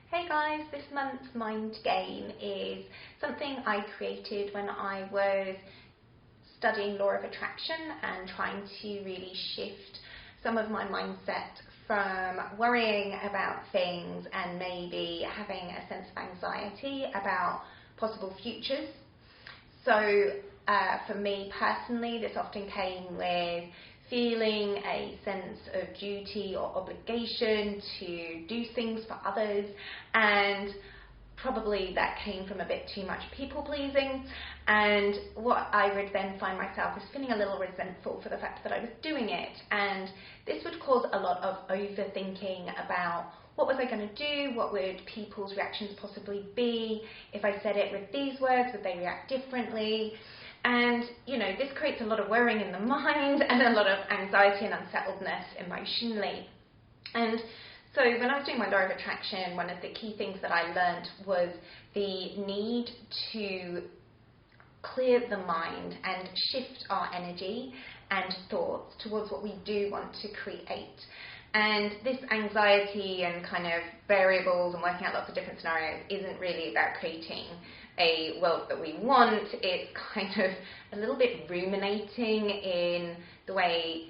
Hey guys, this month's mind game is something I created when I was studying law of attraction and trying to really shift some of my mindset from worrying about things and maybe having a sense of anxiety about possible futures. So for me personally, this often came with feeling a sense of duty or obligation to do things for others, and probably that came from a bit too much people pleasing. And what I would then find myself is feeling a little resentful for the fact that I was doing it, and this would cause a lot of overthinking about what was I going to do, what would people's reactions possibly be, if I said it with these words, would they react differently? And, this creates a lot of worrying in the mind and a lot of anxiety and unsettledness emotionally. And so when I was doing my law of attraction, one of the key things that I learned was the need to clear the mind and shift our energy and thoughts towards what we do want to create. And this anxiety and kind of variables and working out lots of different scenarios isn't really about creating a world that we want. It's kind of a little bit ruminating in the way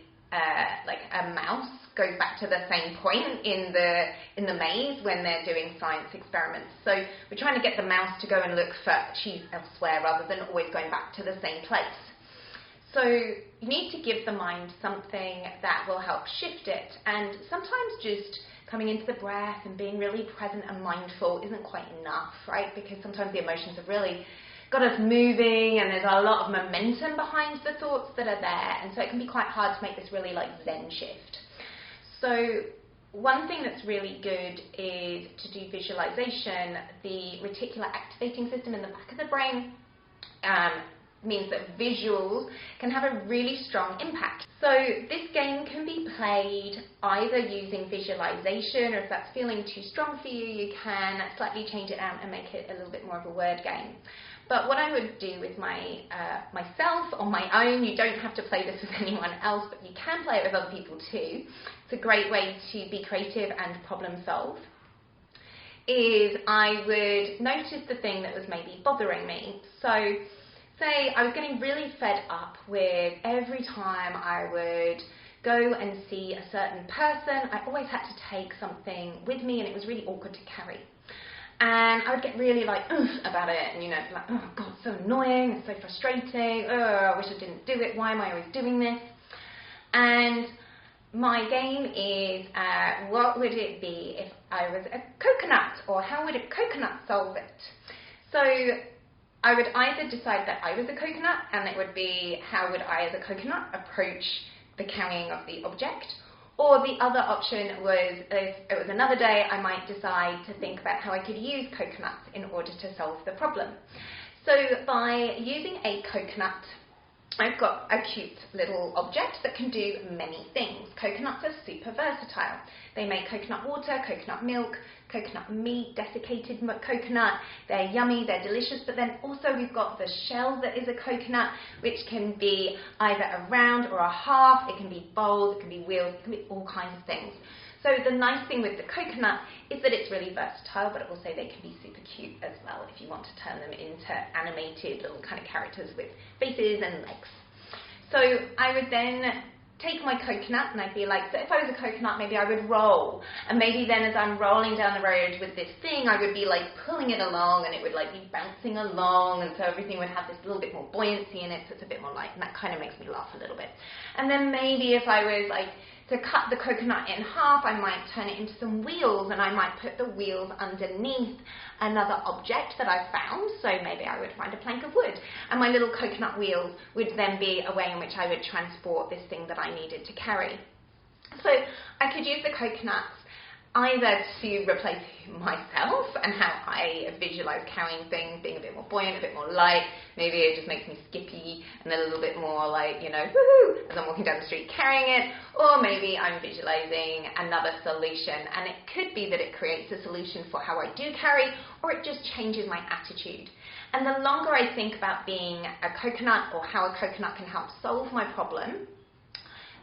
like a mouse goes back to the same point in the maze when they're doing science experiments. So we're trying to get the mouse to go and look for cheese elsewhere rather than always going back to the same place. So you need to give the mind something that will help shift it, and sometimes just coming into the breath and being really present and mindful isn't quite enough, right? Because sometimes the emotions have really got us moving and there's a lot of momentum behind the thoughts that are there, and so it can be quite hard to make this really like Zen shift. So one thing that's really good is to do visualization. The reticular activating system in the back of the brain means that visuals can have a really strong impact. So this game can be played either using visualization, or if that's feeling too strong for you, you can slightly change it out and make it a little bit more of a word game. But what I would do with myself on my own, you don't have to play this with anyone else, but you can play it with other people too. It's a great way to be creative and problem solve. Is I would notice the thing that was maybe bothering me. So say I was getting really fed up with every time I would go and see a certain person, I always had to take something with me and it was really awkward to carry. And I would get really like about it, and like, oh God, it's so annoying, it's so frustrating, I wish I didn't do it, why am I always doing this? And my game is, what would it be if I was a coconut, or how would a coconut solve it? So I would either decide that I was a coconut, and it would be how would I as a coconut approach the carrying of the object, or the other option was if it was another day, I might decide to think about how I could use coconuts in order to solve the problem. So by using a coconut, I've got a cute little object that can do many things. Coconuts are super versatile. They make coconut water, coconut milk, coconut meat, desiccated coconut. They're yummy, they're delicious, but then also we've got the shell that is a coconut, which can be either a round or a half. It can be bowls, it can be wheels, it can be all kinds of things. So the nice thing with the coconut is that it's really versatile, but also they can be super cute as well if you want to turn them into animated little kind of characters with faces and legs. So I would then take my coconut and I'd be like, so if I was a coconut, maybe I would roll. And maybe then as I'm rolling down the road with this thing, I would be like pulling it along, and it would like be bouncing along, and so everything would have this little bit more buoyancy in it, so it's a bit more light, and that kind of makes me laugh a little bit. And then maybe if I was like to cut the coconut in half, I might turn it into some wheels, and I might put the wheels underneath another object that I found. So maybe I would find a plank of wood, and my little coconut wheels would then be a way in which I would transport this thing that I needed to carry. So I could use the coconuts either to replace myself and how I visualize carrying things, being a bit more buoyant, a bit more light. Maybe it just makes me skippy and a little bit more like, woohoo, as I'm walking down the street carrying it. Or maybe I'm visualizing another solution, and it could be that it creates a solution for how I do carry, or it just changes my attitude. And the longer I think about being a coconut or how a coconut can help solve my problem,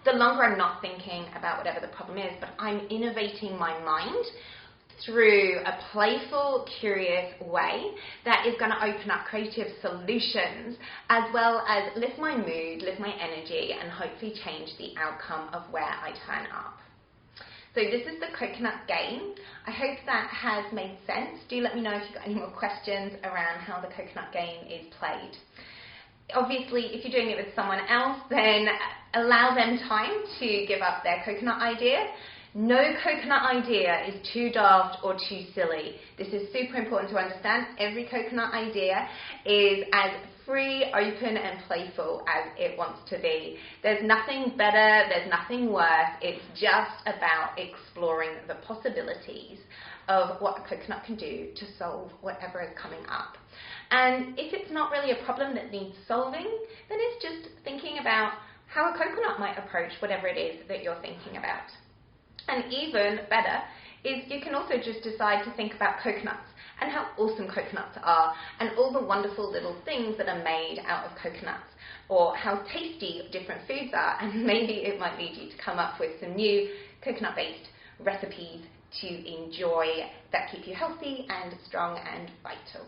the longer I'm not thinking about whatever the problem is, but I'm innovating my mind through a playful, curious way that is going to open up creative solutions, as well as lift my mood, lift my energy, and hopefully change the outcome of where I turn up. So this is the coconut game. I hope that has made sense. Do let me know if you've got any more questions around how the coconut game is played. Obviously, if you're doing it with someone else, then allow them time to give up their coconut idea. No coconut idea is too daft or too silly. This is super important to understand. Every coconut idea is as free, open and playful as it wants to be. There's nothing better, there's nothing worse. It's just about exploring the possibilities of what a coconut can do to solve whatever is coming up. And if it's not really a problem that needs solving, then it's just thinking about how a coconut might approach whatever it is that you're thinking about. And even better is you can also just decide to think about coconuts and how awesome coconuts are and all the wonderful little things that are made out of coconuts, or how tasty different foods are, and maybe it might lead you to come up with some new coconut-based recipes to enjoy that keep you healthy and strong and vital.